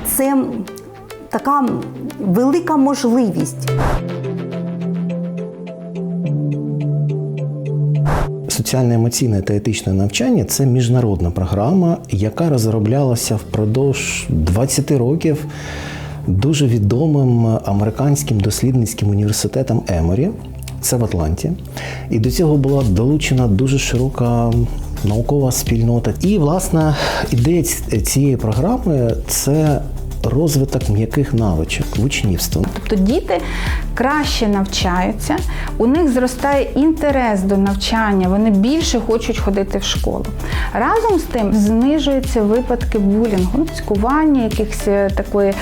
це така велика можливість. Соціально-емоційне та етичне навчання – це міжнародна програма, яка розроблялася впродовж 20 років дуже відомим американським дослідницьким університетом Еморі, це в Атланті. І до цього була долучена дуже широка наукова спільнота. І, власне, ідея цієї програми – це розвиток м'яких навичок в учнівстві. Тобто діти краще навчаються, у них зростає інтерес до навчання, вони більше хочуть ходити в школу. Разом з тим знижуються випадки булінгу, цькування, якихось такої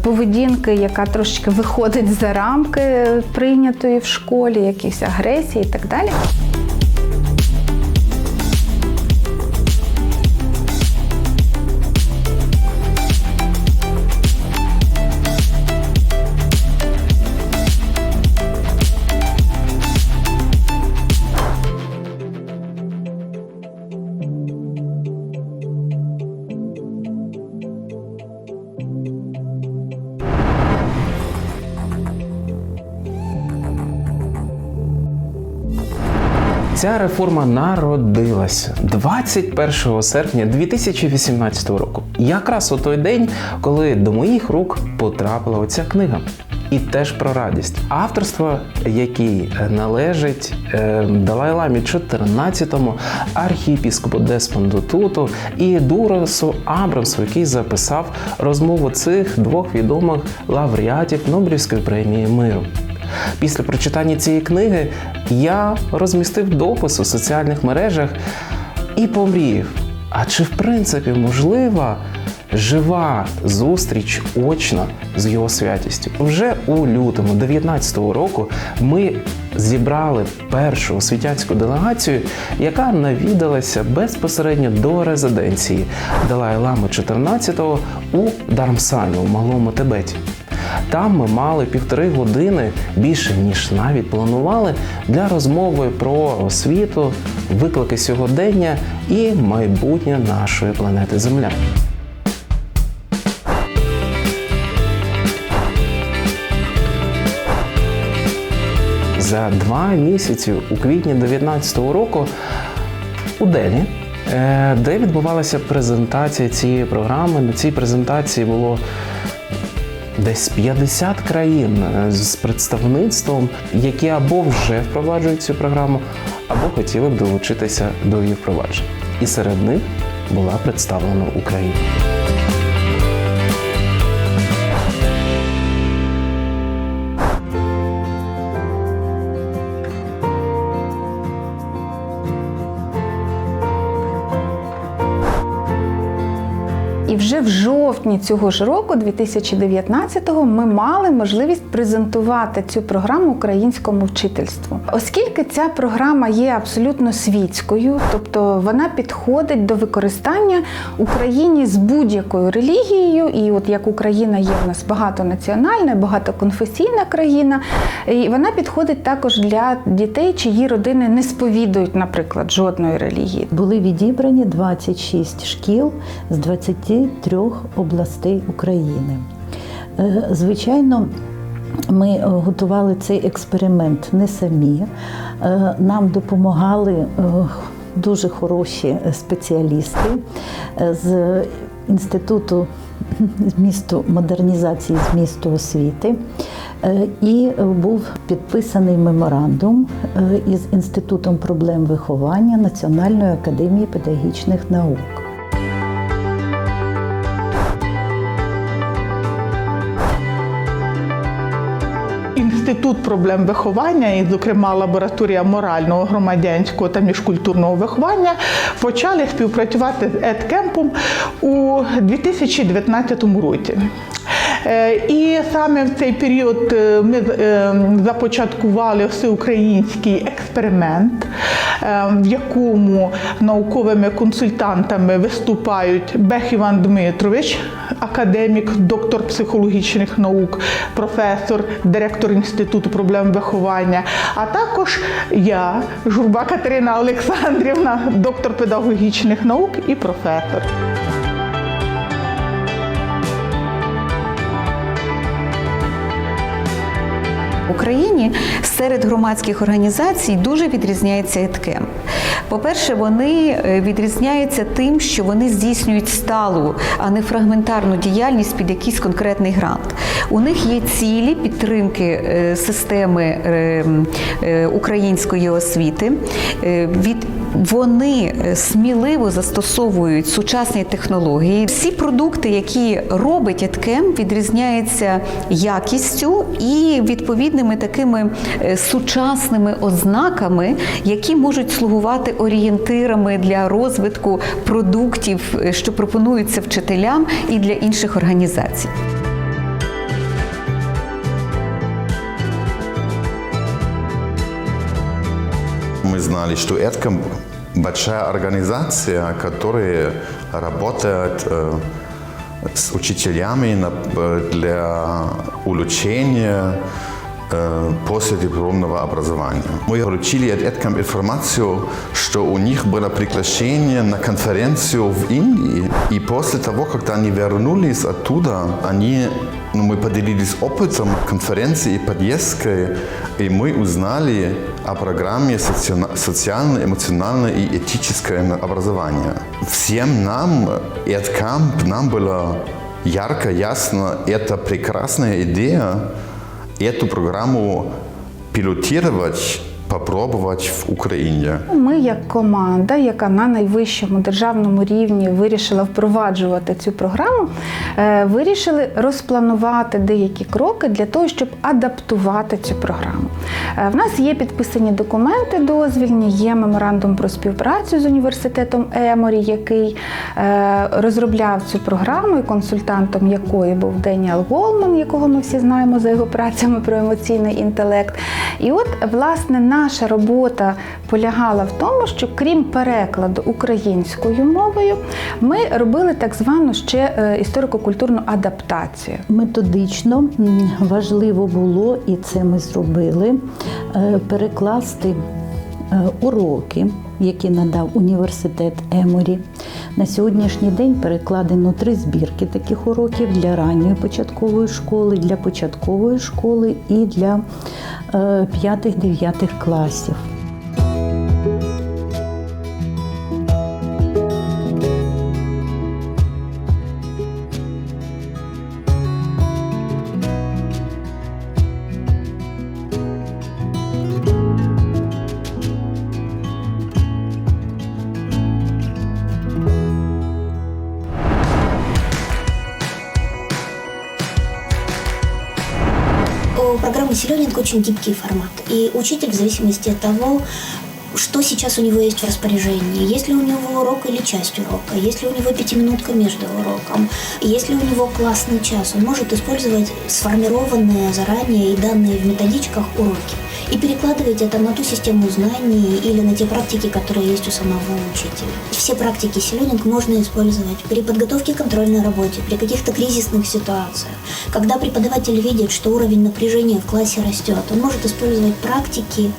поведінки, яка трошечки виходить за рамки прийнятої в школі, якихось агресій і так далі. Ця реформа народилася 21 серпня 2018 року. Якраз у той день, коли до моїх рук потрапила оця книга. І теж про радість. Авторство, якій належить Далай-ламі XIV, архієпіскопу Деспонду Туту і Дурасу Абрамсу, який записав розмову цих двох відомих лауреатів Нобелівської премії миру. Після прочитання цієї книги я розмістив допис у соціальних мережах і помріяв, а чи в принципі можлива жива зустріч очна з його святістю? Вже у лютому 2019 року ми зібрали першу освітянську делегацію, яка навідалася безпосередньо до резиденції Далай-лами XIV у Дармсані, у Малому Тибеті. Там ми мали 1,5 години, більше ніж навіть планували, для розмови про освіту, виклики сьогодення і майбутнє нашої планети Земля. За 2 місяці у квітні 2019 року у Делі, де відбувалася презентація цієї програми, на цій презентації було десь 50 країн з представництвом, які або вже впроваджують цю програму, або хотіли б долучитися до її впровадження. І серед них була представлена Україна. І вже в жовтні цього ж року, 2019-го, ми мали можливість презентувати цю програму українському вчительству. Оскільки ця програма є абсолютно світською, тобто вона підходить до використання в Україні з будь-якою релігією, і от як Україна є в нас багатонаціональна, багатоконфесійна країна, і вона підходить також для дітей, чиї родини не сповідують, наприклад, жодної релігії. Були відібрані 26 шкіл з 23 областей України. Звичайно, ми готували цей експеримент не самі. Нам допомагали дуже хороші спеціалісти з Інституту модернізації змісту освіти. І був підписаний меморандум із Інститутом проблем виховання Національної академії педагогічних наук. Інститут проблем виховання і, зокрема, лабораторія морального, громадянського та міжкультурного виховання почали співпрацювати з Едкемпом у 2019 році. І саме в цей період ми започаткували всеукраїнський експеримент, в якому науковими консультантами виступають Бех Іван Дмитрович, академік, доктор психологічних наук, професор, директор Інституту проблем виховання, а також я, Журба Катерина Олександрівна, доктор педагогічних наук і професор. В Україні серед громадських організацій дуже відрізняється ЕДКЕМП. По-перше, вони відрізняються тим, що вони здійснюють сталу, а не фрагментарну діяльність під якийсь конкретний грант. У них є цілі підтримки системи української освіти. Вони сміливо застосовують сучасні технології. Всі продукти, які робить ЕДКЕМП, відрізняються якістю і відповідними такими сучасними ознаками, які можуть слугувати орієнтирами для розвитку продуктів, що пропонуються вчителям і для інших організацій. Мы знали, что EdCamp – большая организация, которая работает с учителями для улучшения последипломного образования. Мы получили от EdCamp информацию, что у них было приглашение на конференцию в Индии, и после того, когда они вернулись оттуда, мы поделились опытом конференции и поездкой, и мы узнали о программе социальное, эмоциональное и этическое образование. Всем нам, EdCamp, нам было ярко, ясно, это прекрасная идея, эту программу пилотировать, попробувати в Україні. Ми, як команда, яка на найвищому державному рівні вирішила впроваджувати цю програму, вирішили розпланувати деякі кроки для того, щоб адаптувати цю програму. В нас є підписані документи дозвільні, є меморандум про співпрацю з університетом Еморі, який розробляв цю програму, і консультантом якої був Деніел Голман, якого ми всі знаємо за його працями про емоційний інтелект. І от, власне, наша робота полягала в тому, що крім перекладу українською мовою, ми робили так звану ще історико-культурну адаптацію. Методично важливо було, і це ми зробили, перекласти уроки, які надав університет Еморі. На сьогоднішній день перекладено 3 збірки таких уроків для ранньої початкової школи, для початкової школи і для 5-9 класів. У программы «Селенинг» очень гибкий формат, и учитель в зависимости от того, что сейчас у него есть в распоряжении, есть ли у него урок или часть урока, есть ли у него 5-минутка между уроком, есть ли у него классный час, он может использовать сформированные заранее и данные в методичках уроки и перекладывать это на ту систему знаний или на те практики, которые есть у самого учителя. Все практики «Селенинг» можно использовать при подготовке к контрольной работе, при каких-то кризисных ситуациях. Когда преподаватель видит, что уровень напряжения в классе растет, он может использовать практики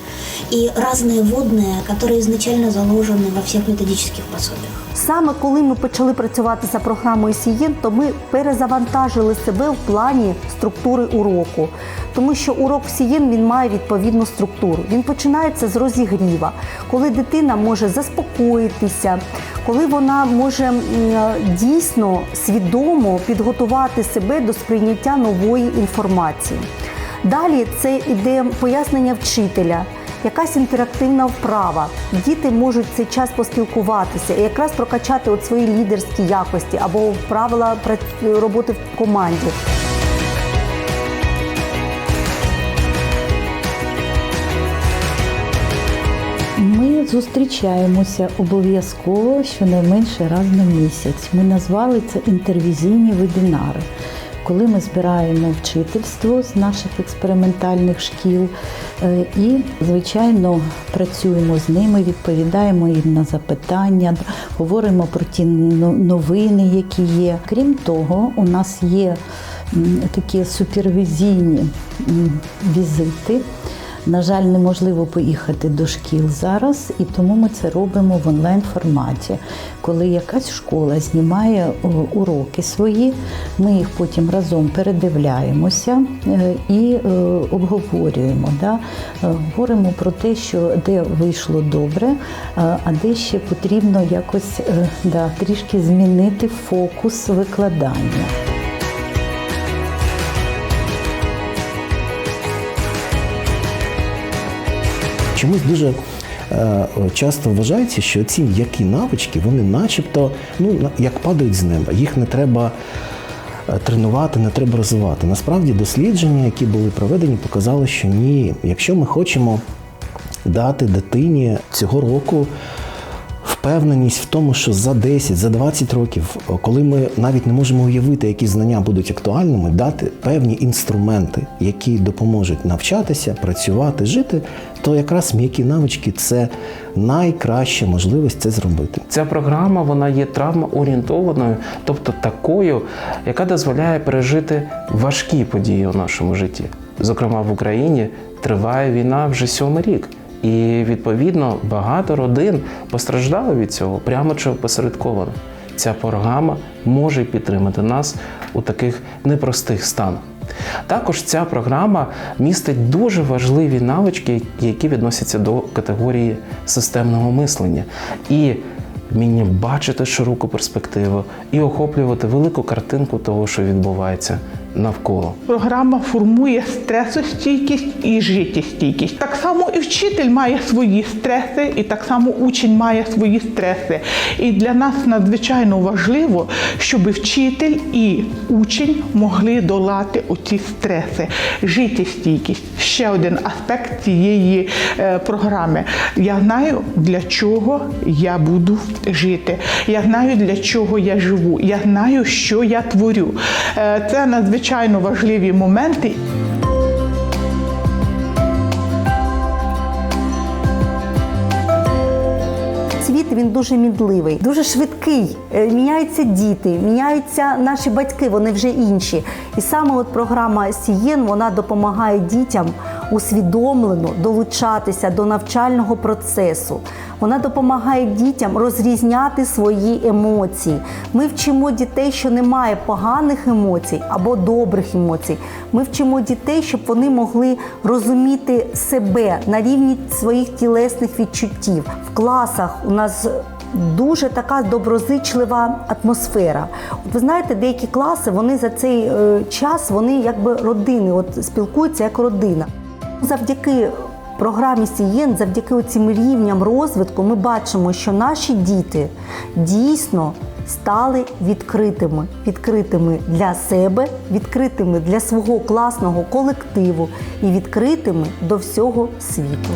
и разные вводные, которые изначально заложены во всех методических пособиях. Саме коли ми почали працювати за програмою СІЄН, то ми перезавантажили себе в плані структури уроку. Тому що урок в СІЄН, він має відповідну структуру. Він починається з розігріва, коли дитина може заспокоїтися, коли вона може дійсно свідомо підготувати себе до сприйняття нової інформації. Далі це іде пояснення вчителя, якась інтерактивна вправа. Діти можуть в цей час поспілкуватися і якраз прокачати свої лідерські якості або правила роботи в команді. Ми зустрічаємося обов'язково щонайменше раз на місяць. Ми назвали це інтервізійні вебінари. Коли ми збираємо вчительство з наших експериментальних шкіл і, звичайно, працюємо з ними, відповідаємо їм на запитання, говоримо про ті новини, які є. Крім того, у нас є такі супервізійні візити На жаль, неможливо поїхати до шкіл зараз, і тому ми це робимо в онлайн-форматі. Коли якась школа знімає уроки свої, ми їх потім разом передивляємося і обговорюємо. Говоримо про те, що де вийшло добре, а де ще потрібно якось трішки змінити фокус викладання. Чомусь дуже часто вважається, що ці м'які навички, вони начебто, як падають з неба. Їх не треба тренувати, не треба розвивати. Насправді дослідження, які були проведені, показали, що ні. Якщо ми хочемо дати дитині цього року впевненість в тому, що за 10, за 20 років, коли ми навіть не можемо уявити, які знання будуть актуальними, дати певні інструменти, які допоможуть навчатися, працювати, жити, то якраз м'які навички – це найкраща можливість це зробити. Ця програма, вона є травмоорієнтованою, тобто такою, яка дозволяє пережити важкі події у нашому житті. Зокрема, в Україні триває війна вже 7-й рік. І, відповідно, багато родин постраждали від цього, прямо чи опосередковано. Ця програма може підтримати нас у таких непростих станах. Також ця програма містить дуже важливі навички, які відносяться до категорії системного мислення. І вміння бачити широку перспективу і охоплювати велику картинку того, що відбувається навколо. Програма формує стресостійкість і життєстійкість. Так само і вчитель має свої стреси, і так само учень має свої стреси. І для нас надзвичайно важливо, щоб вчитель і учень могли долати оці стреси. Життєстійкість – ще один аспект цієї програми. Я знаю, для чого я буду жити. Я знаю, для чого я живу. Я знаю, що я творю. Це надзвичайно важливі моменти. Світ, він дуже мідливий, дуже швидкий. Міняються діти, міняються наші батьки, вони вже інші. І саме от програма «Сієн», вона допомагає дітям усвідомлено долучатися до навчального процесу. Вона допомагає дітям розрізняти свої емоції. Ми вчимо дітей, що немає поганих емоцій або добрих емоцій. Ми вчимо дітей, щоб вони могли розуміти себе на рівні своїх тілесних відчуттів. В класах у нас дуже така доброзичлива атмосфера. От ви знаєте, деякі класи, вони за цей час, вони якби родини, от спілкуються як родина. Завдяки програмі «Сієн», завдяки цим рівням розвитку ми бачимо, що наші діти дійсно стали відкритими для себе, відкритими для свого класного колективу і відкритими до всього світу.